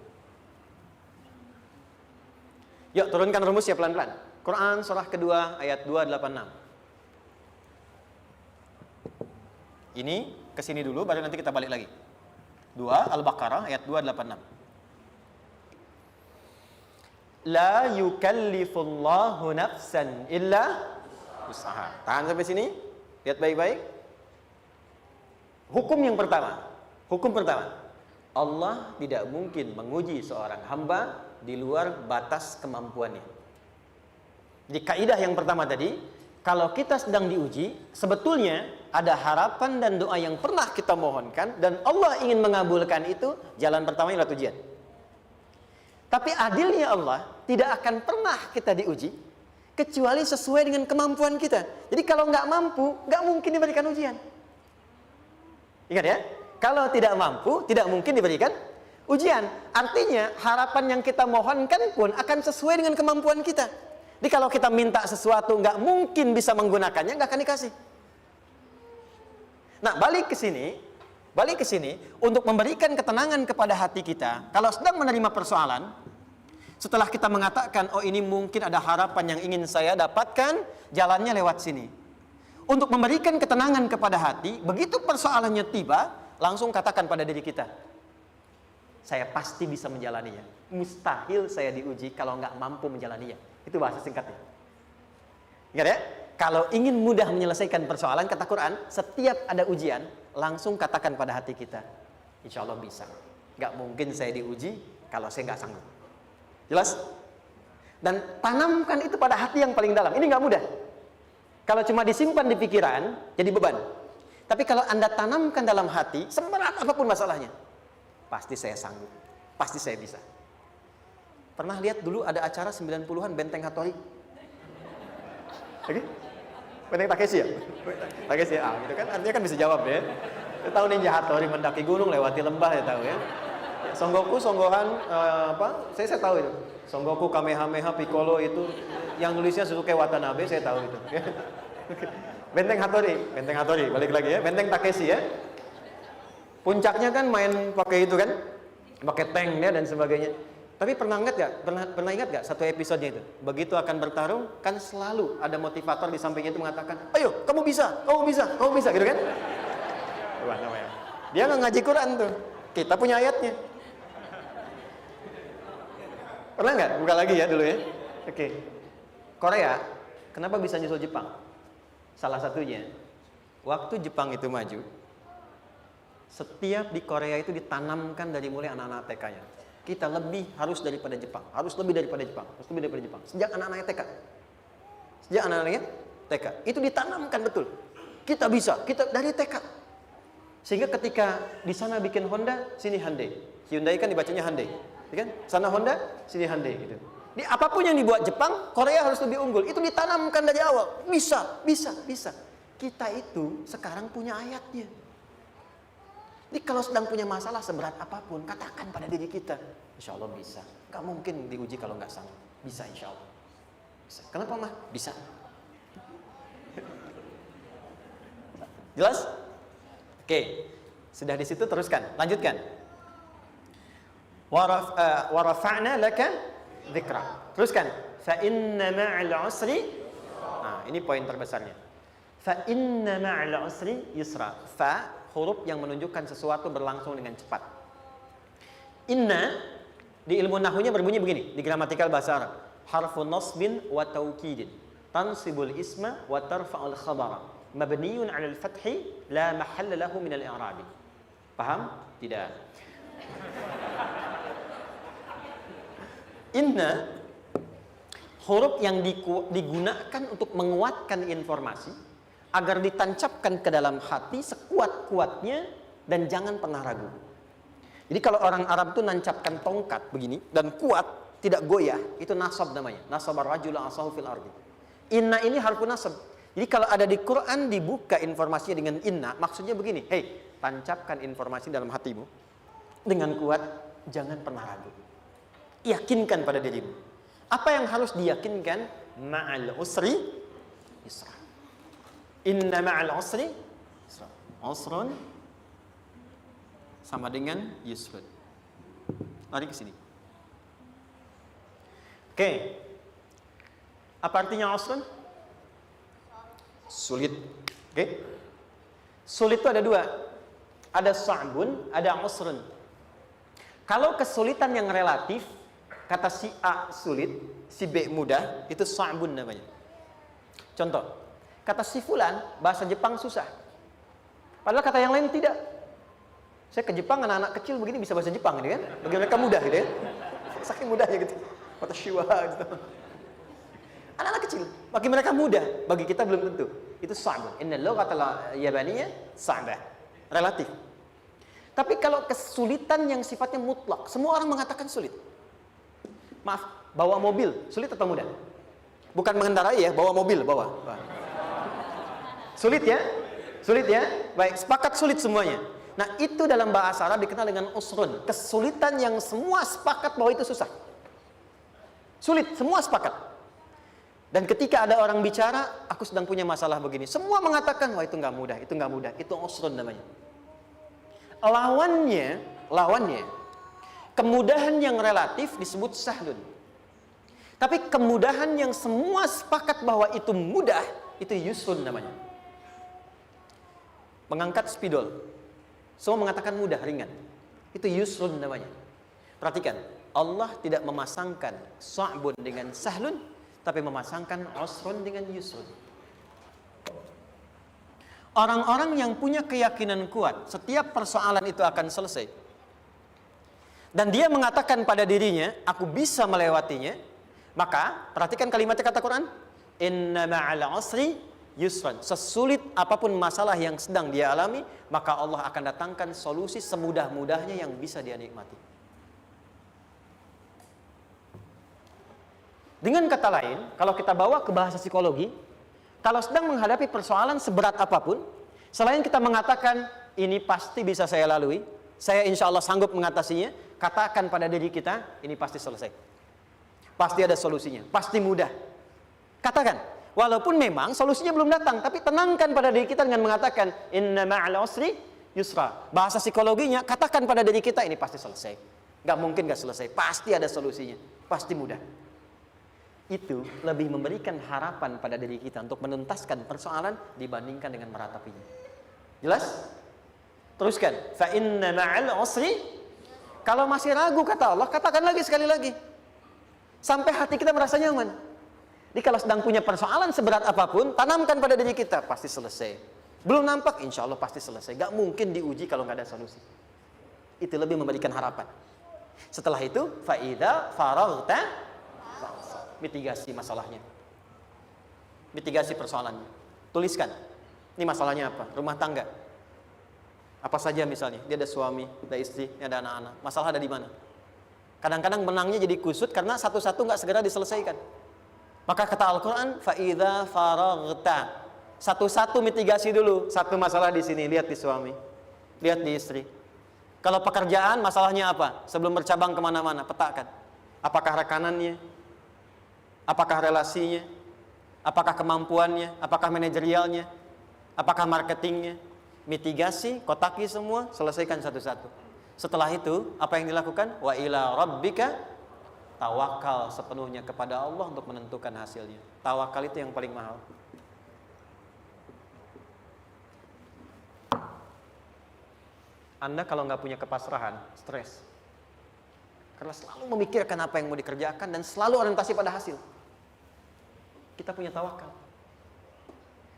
Yuk turunkan rumusnya pelan-pelan. Quran surah kedua ayat 286. Ini kesini dulu, baru nanti kita balik lagi. 2 Al-Baqarah ayat 286. La yukallifullahu nafsan illa usaha. Tahan sampai sini. Lihat baik-baik. Hukum yang pertama. Hukum pertama. Allah tidak mungkin menguji seorang hamba di luar batas kemampuannya. Di kaidah yang pertama tadi, kalau kita sedang diuji, sebetulnya ada harapan dan doa yang pernah kita mohonkan dan Allah ingin mengabulkan itu, jalan pertamanya adalah ujian. Tapi adilnya Allah, tidak akan pernah kita diuji kecuali sesuai dengan kemampuan kita. Jadi kalau nggak mampu, nggak mungkin diberikan ujian. Ingat ya, kalau tidak mampu, tidak mungkin diberikan ujian. Artinya harapan yang kita mohonkan pun akan sesuai dengan kemampuan kita. Jadi kalau kita minta sesuatu nggak mungkin bisa menggunakannya, nggak akan dikasih. Nah, balik ke sini untuk memberikan ketenangan kepada hati kita. Kalau sedang menerima persoalan, setelah kita mengatakan, oh ini mungkin ada harapan yang ingin saya dapatkan, jalannya lewat sini. Untuk memberikan ketenangan kepada hati, begitu persoalannya tiba, langsung katakan pada diri kita, saya pasti bisa menjalaninya. Mustahil saya diuji kalau nggak mampu menjalaninya. Itu bahasa singkatnya. Ingat ya, kalau ingin mudah menyelesaikan persoalan, kata Quran, setiap ada ujian, langsung katakan pada hati kita, insya Allah bisa. Nggak mungkin saya diuji kalau saya nggak sanggup. Jelas? Dan tanamkan itu pada hati yang paling dalam. Ini nggak mudah. Kalau cuma disimpan di pikiran, jadi beban. Tapi kalau Anda tanamkan dalam hati, seberat apapun masalahnya, pasti saya sanggup, pasti saya bisa. Pernah lihat dulu ada acara 90-an Benteng Hattori? Oke? Benteng Takeshi ya? Takeshi ya? Gitu kan artinya kan bisa jawab ya. Kita tahu Ninja Hattori mendaki gunung lewati lembah ya tahu ya. Son Goku, Son Gohan, apa? Saya tahu itu. Son Goku, Kamehameha, Piccolo itu yang nulisnya Suzuki Watanabe, saya tahu itu. Benteng Hattori, balik lagi ya. Benteng Takeshi ya. Puncaknya kan main pakai itu kan, pakai tank ya dan sebagainya. Tapi pernah ingat gak satu episodenya itu? Begitu akan bertarung, kan selalu ada motivator di sampingnya itu mengatakan, ayo kamu bisa, gitu kan? Wah, namanya. Dia nggak ngaji Quran tuh, kita punya ayatnya. Pernah nggak? Buka lagi ya dulu ya. Oke. Korea, kenapa bisa nyusul Jepang? Salah satunya, waktu Jepang itu maju, setiap di Korea itu ditanamkan dari mulai anak-anak TK-nya. Kita harus lebih daripada Jepang. Sejak anak-anaknya TK. Itu ditanamkan betul. Kita bisa, kita dari TK. Sehingga ketika di sana bikin Honda, sini Hyundai. Hyundai kan dibacanya Hyundai. Ya kan? Sana Honda, sini Hyundai gitu. Di apapun yang dibuat Jepang, Korea harus lebih unggul. Itu ditanamkan dari awal. Bisa. Kita itu sekarang punya ayatnya. Jadi kalau sedang punya masalah seberat apapun, katakan pada diri kita, insya Allah bisa. Gak mungkin diuji kalau nggak sanggup. Bisa insya Allah. Bisa. Kenapa mah? Bisa. Jelas? Oke. Sudah di situ teruskan. Lanjutkan. Warafa'na laka dzikra. Teruskan. Fa inna ma'al usri. Nah, ini poin terbesarnya. Fa inna ma'al usri yusra. Fa huruf yang menunjukkan sesuatu berlangsung dengan cepat. Inna di ilmu nahwunya berbunyi begini, di gramatikal bahasa Arab. Harfun nasbin wa taukidin. Tansibul isma wa tarfa'ul khabara. Mabniyun 'alal fathi la mahalla lahu min al-i'rabi. Paham? Tidak. Inna huruf yang digunakan untuk menguatkan informasi agar ditancapkan ke dalam hati sekuat-kuatnya dan jangan pernah ragu. Jadi kalau orang Arab itu nancapkan tongkat begini dan kuat, tidak goyah, itu nasab namanya. Nasabar rajul asahu fil ardi. Inna ini harfun nasab. Jadi kalau ada di Quran dibuka informasinya dengan inna, maksudnya begini, hei, tancapkan informasi dalam hatimu dengan kuat, jangan pernah ragu. Yakinkan pada dirimu. Apa yang harus diyakinkan? Ma'al usri yusra. Inna ma'al usri yusra. Usrun sama dengan yusrun. Lari ke sini. Oke. Apa artinya usrun? Sulit. Oke. Sulit itu ada dua. Ada sa'bun, ada usrun. Kalau kesulitan yang relatif, kata si A sulit, si B mudah, itu sa'bun namanya. Contoh, kata si fulan, bahasa Jepang susah. Padahal kata yang lain tidak. Saya ke Jepang, anak-anak kecil begini bisa bahasa Jepang gitu kan. Bagi mereka mudah gitu ya. Saking mudahnya gitu. Kata shiwa gitu. Anak-anak kecil, bagi mereka mudah, bagi kita belum tentu. Itu sa'bun. Innal lughata yabaniyya sa'bah. Relatif. Tapi kalau kesulitan yang sifatnya mutlak, semua orang mengatakan sulit. Maaf, bawa mobil, sulit atau mudah? Bukan mengendarai ya, bawa mobil, bawa. Sulit ya? Sulit ya? Baik, sepakat sulit semuanya. Nah, itu dalam bahasa Arab dikenal dengan usrun. Kesulitan yang semua sepakat bahwa itu susah. Sulit, semua sepakat. Dan ketika ada orang bicara, aku sedang punya masalah begini. Semua mengatakan, wah itu nggak mudah, itu nggak mudah. Itu usrun namanya. Lawannya, kemudahan yang relatif disebut sahlun. Tapi kemudahan yang semua sepakat bahwa itu mudah, itu yusrun namanya. Mengangkat spidol, semua mengatakan mudah, ringan. Itu yusrun namanya. Perhatikan, Allah tidak memasangkan sa'bun dengan sahlun, tapi memasangkan usrun dengan yusrun. Orang-orang yang punya keyakinan kuat, setiap persoalan itu akan selesai. Dan dia mengatakan pada dirinya, aku bisa melewatinya. Maka, perhatikan kalimatnya kata Quran. Inna ma'al usri yusran. Sesulit apapun masalah yang sedang dia alami, maka Allah akan datangkan solusi semudah-mudahnya yang bisa dia nikmati. Dengan kata lain, kalau kita bawa ke bahasa psikologi, kalau sedang menghadapi persoalan seberat apapun, selain kita mengatakan, ini pasti bisa saya lalui, saya insya Allah sanggup mengatasinya, katakan pada diri kita, ini pasti selesai. Pasti ada solusinya, pasti mudah. Katakan, walaupun memang solusinya belum datang, tapi tenangkan pada diri kita dengan mengatakan, inna ma'al usri yusra. Bahasa psikologinya, katakan pada diri kita, ini pasti selesai. Gak mungkin gak selesai, pasti ada solusinya, pasti mudah. Itu lebih memberikan harapan pada diri kita untuk menuntaskan persoalan dibandingkan dengan meratapinya. Jelas? Teruskan. Fa inna ma'al usri. Kalau masih ragu kata Allah, katakan lagi sekali lagi. Sampai hati kita merasa nyaman. Jadi kalau sedang punya persoalan seberat apapun, tanamkan pada diri kita, pasti selesai. Belum nampak, insya Allah pasti selesai. Gak mungkin diuji kalau gak ada solusi. Itu lebih memberikan harapan. Setelah itu, fa'idha faraghta, mitigasi masalahnya. Mitigasi persoalannya. Tuliskan. Ini masalahnya apa? Rumah tangga. Apa saja misalnya, dia ada suami, ada istri, ada anak-anak. Masalah ada di mana? Kadang-kadang menangnya jadi kusut karena satu-satu nggak segera diselesaikan. Maka kata Al-Quran, fa'idha faraghta. Satu-satu mitigasi dulu. Satu masalah di sini, lihat di suami, lihat di istri. Kalau pekerjaan, masalahnya apa? Sebelum bercabang kemana-mana, petakan. Apakah rekanannya? Apakah relasinya? Apakah kemampuannya? Apakah manajerialnya? Apakah marketingnya? Mitigasi, kotaki semua, selesaikan satu-satu. Setelah itu, apa yang dilakukan? Wa ila rabbika, tawakal sepenuhnya kepada Allah untuk menentukan hasilnya. Tawakal itu yang paling mahal. Anda kalau nggak punya kepasrahan, stres. Karena selalu memikirkan apa yang mau dikerjakan dan selalu orientasi pada hasil. Kita punya tawakal.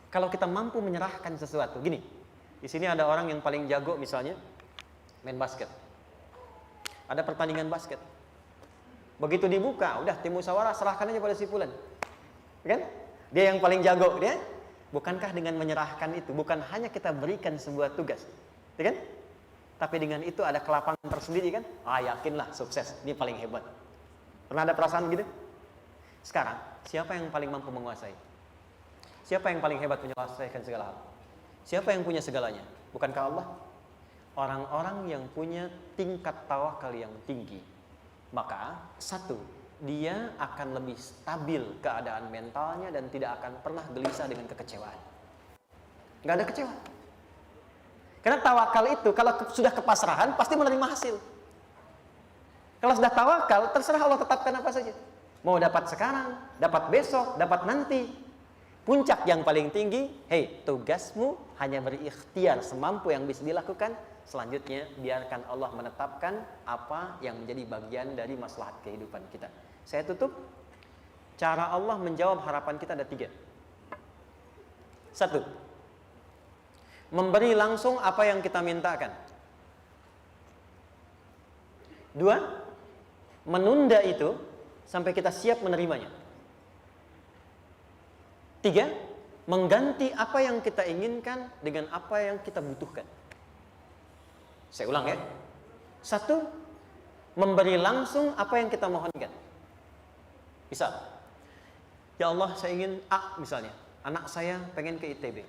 Kalau kita mampu menyerahkan sesuatu, gini. Di sini ada orang yang paling jago misalnya main basket. Ada pertandingan basket. Begitu dibuka, udah tim musyawarah serahkan aja pada si fulan. Kan? Dia yang paling jago, dia. Bukankah dengan menyerahkan itu bukan hanya kita berikan sebuah tugas, ya kan? Tapi dengan itu ada kelapangan tersendiri kan? Yakinlah sukses, ini paling hebat. Pernah ada perasaan gitu? Sekarang, siapa yang paling mampu menguasai? Siapa yang paling hebat menyelesaikan segala hal? Siapa yang punya segalanya? Bukankah Allah? Orang-orang yang punya tingkat tawakal yang tinggi. Maka, satu, dia akan lebih stabil keadaan mentalnya dan tidak akan pernah gelisah dengan kekecewaan. Gak ada kecewa. Karena tawakal itu, kalau sudah kepasrahan, pasti menerima hasil. Kalau sudah tawakal, terserah Allah tetapkan apa saja. Mau dapat sekarang, dapat besok, dapat nanti. Puncak yang paling tinggi, tugasmu hanya berikhtiar semampu yang bisa dilakukan. Selanjutnya, biarkan Allah menetapkan apa yang menjadi bagian dari maslahat kehidupan kita. Saya tutup. Cara Allah menjawab harapan kita ada 3. 1. Memberi langsung apa yang kita mintakan. 2. Menunda itu sampai kita siap menerimanya. 3. Mengganti apa yang kita inginkan dengan apa yang kita butuhkan. Saya ulang ya. 1. Memberi langsung apa yang kita mohonkan. Misal, ya Allah saya ingin A misalnya. Anak saya pengen ke ITB.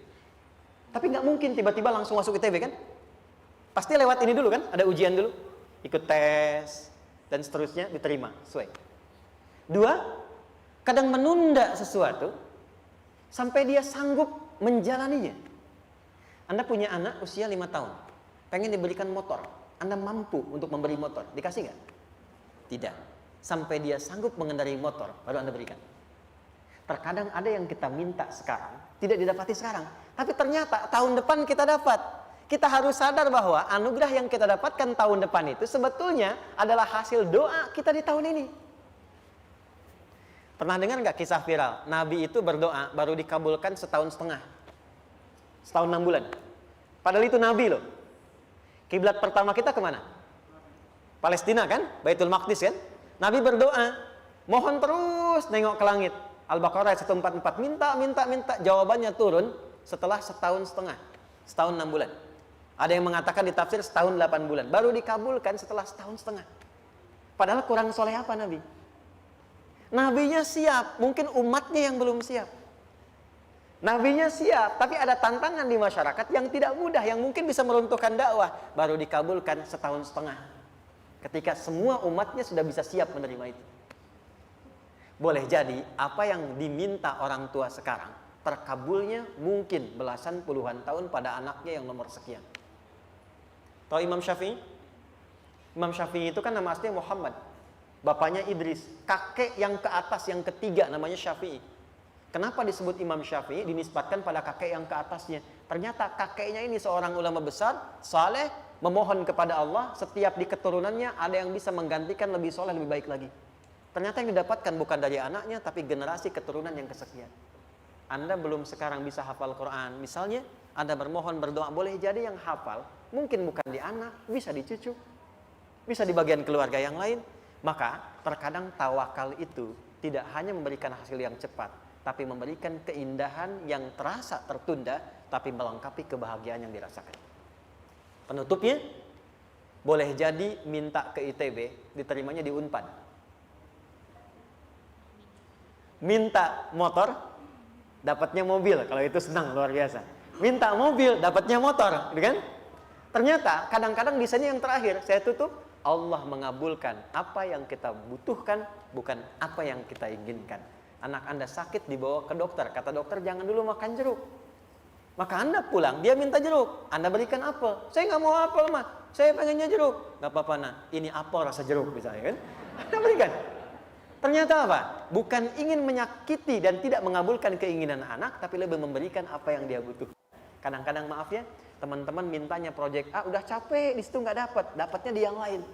Tapi nggak mungkin tiba-tiba langsung masuk ITB kan? Pasti lewat ini dulu kan? Ada ujian dulu. Ikut tes dan seterusnya diterima. Sesuai. 2. Kadang menunda sesuatu sampai dia sanggup menjalaninya. Anda punya anak usia 5 tahun, pengen diberikan motor. Anda mampu untuk memberi motor, dikasih nggak? Tidak. Sampai dia sanggup mengendarai motor, baru Anda berikan. Terkadang ada yang kita minta sekarang, tidak didapati sekarang. Tapi ternyata tahun depan kita dapat. Kita harus sadar bahwa anugerah yang kita dapatkan tahun depan itu sebetulnya adalah hasil doa kita di tahun ini. Pernah dengar nggak kisah viral? Nabi itu berdoa baru dikabulkan setahun setengah. Setahun 6 bulan. Padahal itu Nabi loh. Kiblat pertama kita kemana? Palestina kan? Baitul Maqdis kan? Nabi berdoa. Mohon terus nengok ke langit. Al-Baqarah 144. Minta. Jawabannya turun setelah setahun setengah. Setahun 6 bulan. Ada yang mengatakan di tafsir setahun 8 bulan. Baru dikabulkan setelah setahun setengah. Padahal kurang soleh apa Nabi? Nabinya siap, mungkin umatnya yang belum siap. Nabinya siap, tapi ada tantangan di masyarakat yang tidak mudah, yang mungkin bisa meruntuhkan dakwah. Baru dikabulkan setahun setengah. Ketika semua umatnya sudah bisa siap menerima itu. Boleh jadi, apa yang diminta orang tua sekarang, terkabulnya mungkin belasan puluhan tahun pada anaknya yang nomor sekian. Tahu Imam Syafi'i? Imam Syafi'i itu kan nama aslinya Muhammad. Bapaknya Idris. Kakek yang ke atas, yang ketiga namanya Syafi'i. Kenapa disebut Imam Syafi'i? Dinisbatkan pada kakek yang ke atasnya. Ternyata kakeknya ini seorang ulama besar, saleh, memohon kepada Allah. Setiap di keturunannya ada yang bisa menggantikan lebih soleh, lebih baik lagi. Ternyata yang didapatkan bukan dari anaknya, tapi generasi keturunan yang kesekian. Anda belum sekarang bisa hafal Quran. Misalnya, Anda bermohon, berdoa, boleh jadi yang hafal, mungkin bukan di anak, bisa di cucu, bisa di bagian keluarga yang lain. Maka, terkadang tawakal itu tidak hanya memberikan hasil yang cepat, tapi memberikan keindahan yang terasa tertunda, tapi melengkapi kebahagiaan yang dirasakan. Penutupnya, boleh jadi minta ke ITB, diterimanya di Unpad. Minta motor, dapatnya mobil. Kalau itu senang, luar biasa. Minta mobil, dapatnya motor, gitu kan? Ternyata kadang-kadang di sini yang terakhir, saya tutup, Allah mengabulkan apa yang kita butuhkan, bukan apa yang kita inginkan. Anak Anda sakit, dibawa ke dokter. Kata dokter, jangan dulu makan jeruk. Maka Anda pulang, dia minta jeruk. Anda berikan apel. Saya nggak mau apel, mah. Saya pengennya jeruk. Nggak apa-apa, nah. Ini apel rasa jeruk, misalnya kan? Anda berikan. Ternyata apa? Bukan ingin menyakiti dan tidak mengabulkan keinginan anak, tapi lebih memberikan apa yang dia butuh. Kadang-kadang maaf ya, teman-teman mintanya proyek A, udah capek, di situ nggak dapat, dapatnya di yang lain.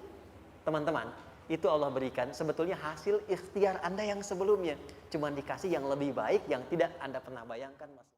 Teman-teman, itu Allah berikan sebetulnya hasil ikhtiar Anda yang sebelumnya. Cuma dikasih yang lebih baik, yang tidak Anda pernah bayangkan, Mas.